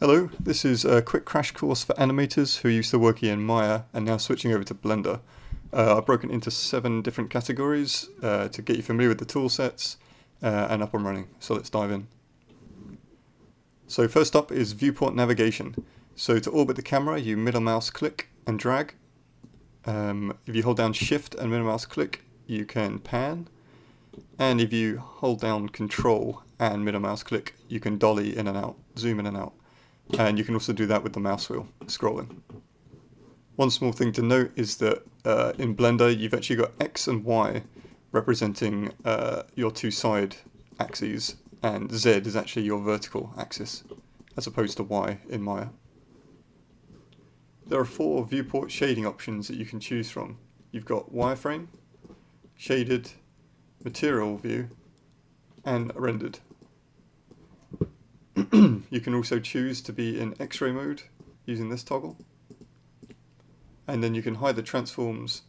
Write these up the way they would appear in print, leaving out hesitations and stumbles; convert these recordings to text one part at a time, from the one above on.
Hello, this is a quick crash course for animators who used to working in Maya and now switching over to Blender. I've broken into 7 different categories to get you familiar with the tool sets and up and running. So let's dive in. So first up is viewport navigation. So to orbit the camera, you middle mouse click and drag. If you hold down shift and middle mouse click, you can pan. And if you hold down control and middle mouse click, you can dolly in and out, zoom in and out. And you can also do that with the mouse wheel, scrolling. One small thing to note is that in Blender you've actually got X and Y representing your 2 side axes, and Z is actually your vertical axis, as opposed to Y in Maya. There are 4 viewport shading options that you can choose from. You've got wireframe, shaded, material view, and rendered. You can also choose to be in X-ray mode using this toggle, and then you can hide the transforms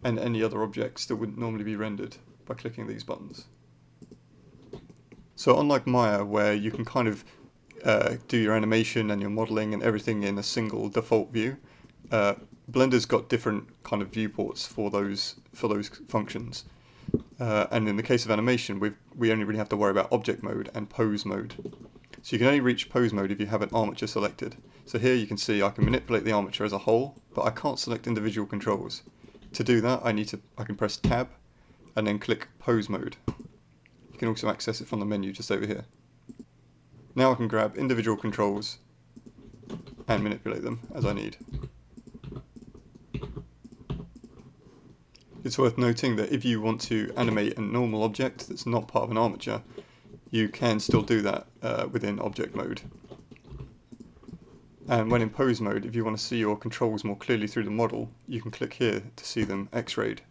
and any other objects that wouldn't normally be rendered by clicking these buttons. So unlike Maya, where you can kind of do your animation and your modeling and everything in a single default view, Blender's got different kind of viewports for those functions. And in the case of animation, we only really have to worry about object mode and pose mode. So you can only reach pose mode if you have an armature selected. So here you can see I can manipulate the armature as a whole, but I can't select individual controls. To do that, I can press tab and then click pose mode. You can also access it from the menu just over here. Now I can grab individual controls and manipulate them as I need. It's worth noting that if you want to animate a normal object that's not part of an armature, you can still do that within object mode. And when in pose mode, if you want to see your controls more clearly through the model, you can click here to see them X-rayed.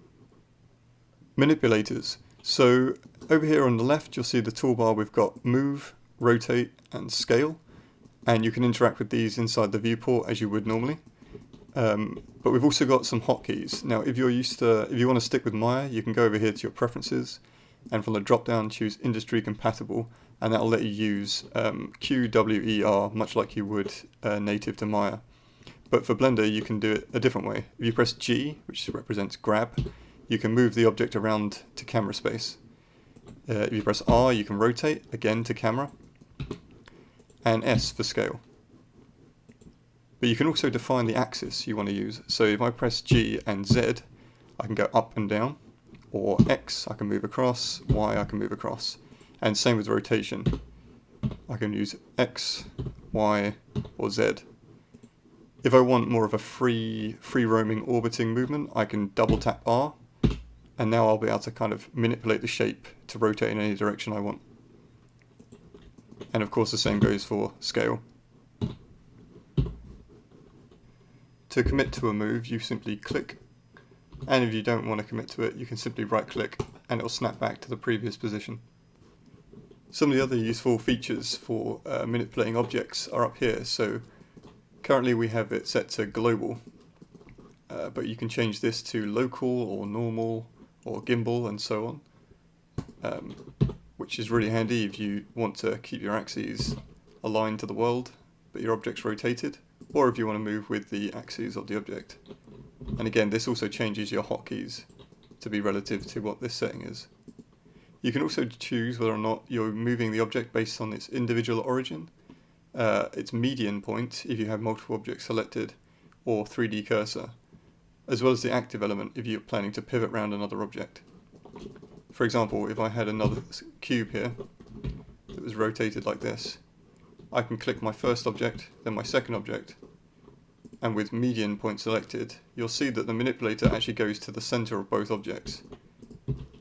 Manipulators. So over here on the left you'll see the toolbar. We've got move, rotate and scale, and you can interact with these inside the viewport as you would normally. But we've also got some hotkeys. Now if you want to stick with Maya, you can go over here to your preferences, and from the drop down choose industry compatible, and that'll let you use Q, W, E, R, much like you would native to Maya. But for Blender you can do it a different way. If you press G, which represents grab, you can move the object around to camera space. If you press R, you can rotate, again to camera, and S for scale. But you can also define the axis you want to use. So if I press G and Z, I can go up and down, or X I can move across, Y I can move across. And same with rotation. I can use X, Y, or Z. If I want more of a free roaming orbiting movement, I can double tap R, and now I'll be able to kind of manipulate the shape to rotate in any direction I want. And of course the same goes for scale. To commit to a move, you simply click, and if you don't want to commit to it, you can simply right click and it will snap back to the previous position. Some of the other useful features for manipulating objects are up here. So currently we have it set to global, but you can change this to local or normal or gimbal and so on, which is really handy if you want to keep your axes aligned to the world but your object's rotated, or if you want to move with the axes of the object. And again, this also changes your hotkeys to be relative to what this setting is. You can also choose whether or not you're moving the object based on its individual origin, its median point if you have multiple objects selected, or 3D cursor, as well as the active element if you're planning to pivot around another object. For example, if I had another cube here that was rotated like this, I can click my first object, then my second object, and with median point selected, you'll see that the manipulator actually goes to the center of both objects,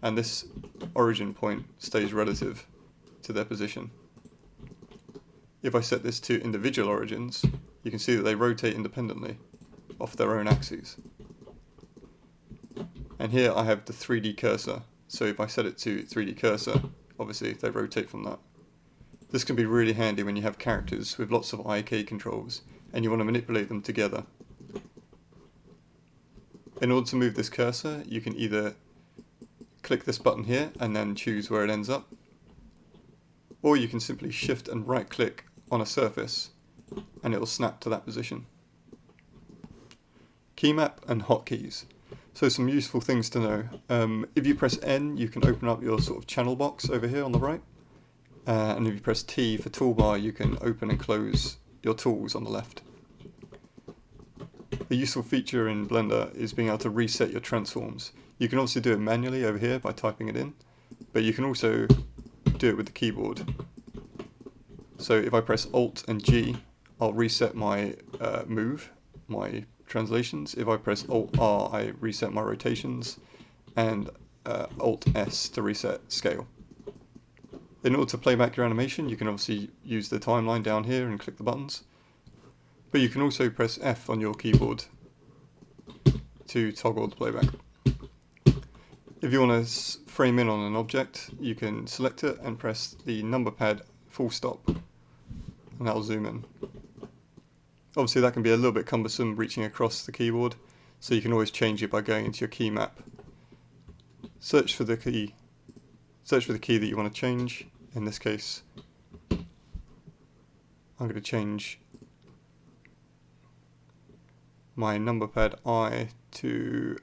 and this origin point stays relative to their position. If I set this to individual origins, you can see that they rotate independently off their own axes. And here I have the 3D cursor, so if I set it to 3D cursor, obviously they rotate from that. This can be really handy when you have characters with lots of IK controls and you want to manipulate them together. In order to move this cursor, you can either click this button here and then choose where it ends up, or you can simply shift and right click on a surface and it will snap to that position. Key map and hotkeys. So some useful things to know. If you press N, you can open up your sort of channel box over here on the right. And if you press T for toolbar, you can open and close your tools on the left. A useful feature in Blender is being able to reset your transforms. You can obviously do it manually over here by typing it in, but you can also do it with the keyboard. So if I press Alt and G, I'll reset my move, my translations. If I press Alt R, I reset my rotations, and Alt S to reset scale. In order to play back your animation, you can obviously use the timeline down here and click the buttons. But you can also press F on your keyboard to toggle the playback. If you want to frame in on an object, you can select it and press the number pad full stop, and that'll zoom in. Obviously that can be a little bit cumbersome reaching across the keyboard, so you can always change it by going into your key map. Search for the key that you want to change. In this case, I'm going to change my number pad I to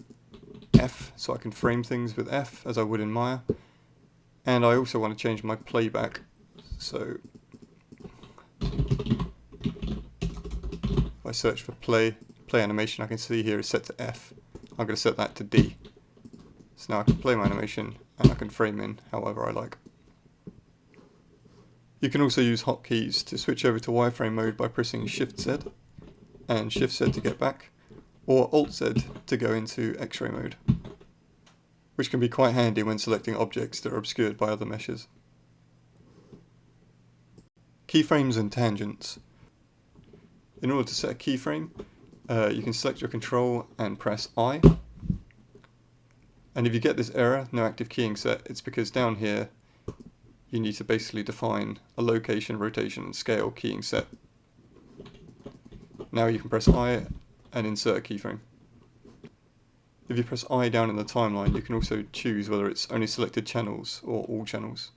F, so I can frame things with F as I would in Maya. And I also want to change my playback, so if I search for play animation, I can see here is set to F. I'm going to set that to D. So now I can play my animation and I can frame in however I like. You can also use hotkeys to switch over to wireframe mode by pressing Shift Z and Shift Z to get back, or Alt Z to go into X-ray mode, which can be quite handy when selecting objects that are obscured by other meshes. Keyframes and tangents. In order to set a keyframe, you can select your control and press I. And if you get this error, no active keying set, it's because down here you need to basically define a location, rotation and scale keying set. Now you can press I and insert a keyframe. If you press I down in the timeline, you can also choose whether it's only selected channels or all channels.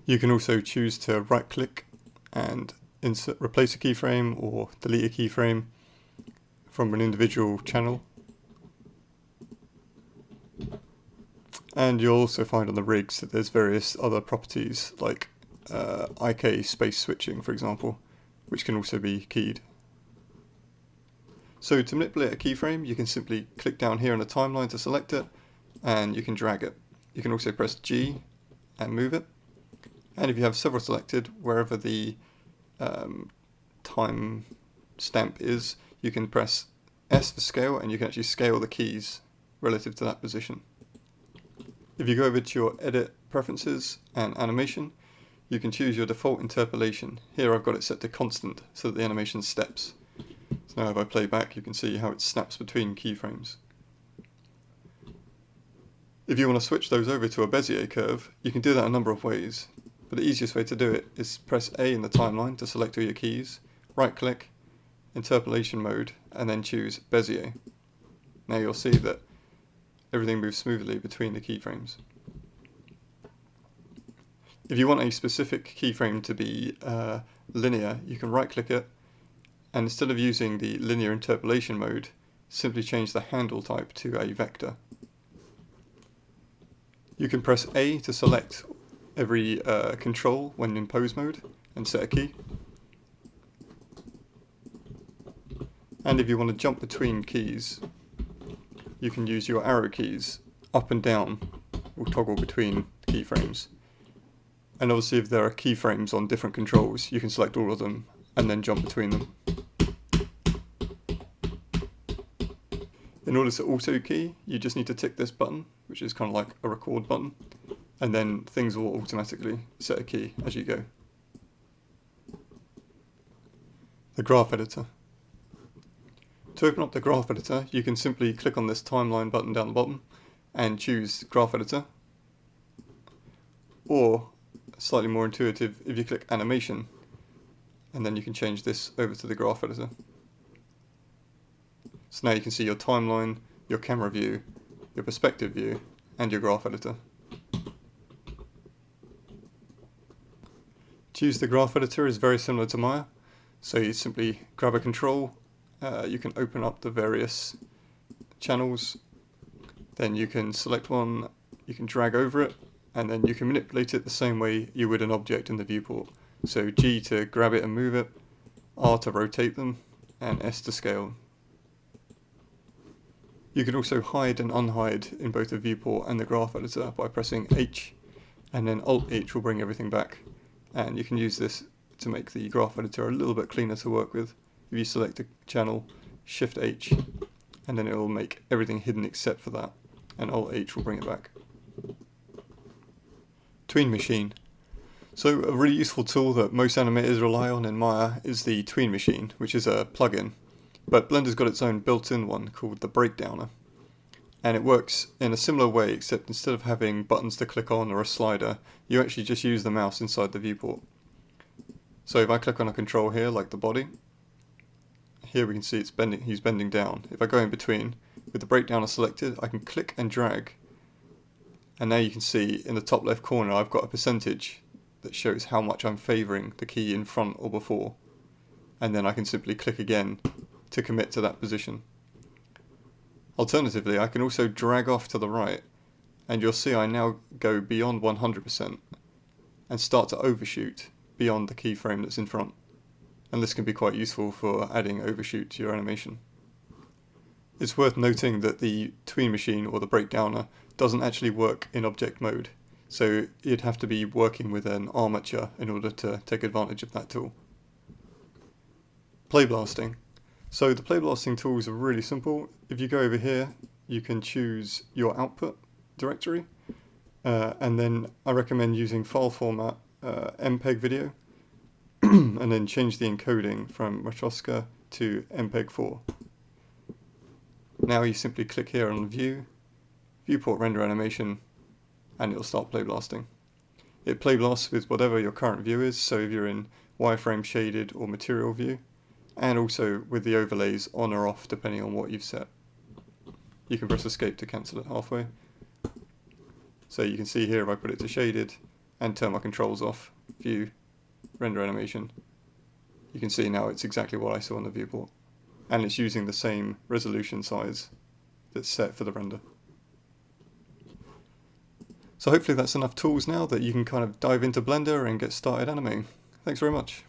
You can also choose to right click and replace a keyframe or delete a keyframe from an individual channel. And you'll also find on the rigs that there's various other properties like IK space switching, for example, which can also be keyed. So to manipulate a keyframe, you can simply click down here in the timeline to select it, and you can drag it. You can also press G and move it. And if you have several selected, wherever the time stamp is, you can press S for scale, and you can actually scale the keys relative to that position. If you go over to your Edit Preferences and Animation, you can choose your default interpolation. Here I've got it set to constant so that the animation steps. So now if I play back, you can see how it snaps between keyframes. If you want to switch those over to a Bezier curve, you can do that a number of ways. But the easiest way to do it is press A in the timeline to select all your keys, right click, interpolation mode, and then choose Bezier. Now you'll see that everything moves smoothly between the keyframes. If you want a specific keyframe to be linear, you can right click it, and instead of using the linear interpolation mode, simply change the handle type to a vector. You can press A to select every control when in pose mode and set a key. And if you want to jump between keys, you can use your arrow keys. Up and down will toggle between keyframes. And obviously if there are keyframes on different controls, you can select all of them and then jump between them. In order to auto key, you just need to tick this button, which is kind of like a record button, and then things will automatically set a key as you go. The graph editor. To open up the graph editor, you can simply click on this timeline button down the bottom and choose graph editor. Or, slightly more intuitive, if you click animation, and then you can change this over to the graph editor. So now you can see your timeline, your camera view, your perspective view, and your graph editor. To use the graph editor is very similar to Maya, so you simply grab a control, you can open up the various channels, then you can select one, you can drag over it, and then you can manipulate it the same way you would an object in the viewport. So G to grab it and move it, R to rotate them, and S to scale. You can also hide and unhide in both the viewport and the graph editor by pressing H, and then Alt H will bring everything back. And you can use this to make the graph editor a little bit cleaner to work with. If you select a channel, Shift H, and then it will make everything hidden except for that, and Alt H will bring it back. Tween machine. So a really useful tool that most animators rely on in Maya is the Tween machine, which is a plugin. But Blender's got its own built-in one called the breakdowner. And it works in a similar way, except instead of having buttons to click on or a slider, you actually just use the mouse inside the viewport. So if I click on a control here, like the body, here we can see it's bending, he's bending down. If I go in between, with the breakdowner selected, I can click and drag. And now you can see in the top left corner I've got a percentage that shows how much I'm favouring the key in front or before. And then I can simply click again to commit to that position. Alternatively, I can also drag off to the right, and you'll see I now go beyond 100% and start to overshoot beyond the keyframe that's in front. And this can be quite useful for adding overshoot to your animation. It's worth noting that the Tween machine, or the breakdowner, doesn't actually work in object mode, so you'd have to be working with an armature in order to take advantage of that tool. Playblasting. So the Playblasting tools are really simple. If you go over here, you can choose your output directory, and then I recommend using file format MPEG video, and then change the encoding from Matroska to MPEG-4. Now you simply click here on View, Viewport Render Animation, and it'll start playblasting. It playblasts with whatever your current view is, so if you're in wireframe shaded or material view, and also with the overlays on or off depending on what you've set. You can press escape to cancel it halfway. So you can see here if I put it to shaded and turn my controls off, view, render animation, you can see now it's exactly what I saw in the viewport. And it's using the same resolution size that's set for the render. So hopefully that's enough tools now that you can kind of dive into Blender and get started animating. Thanks very much.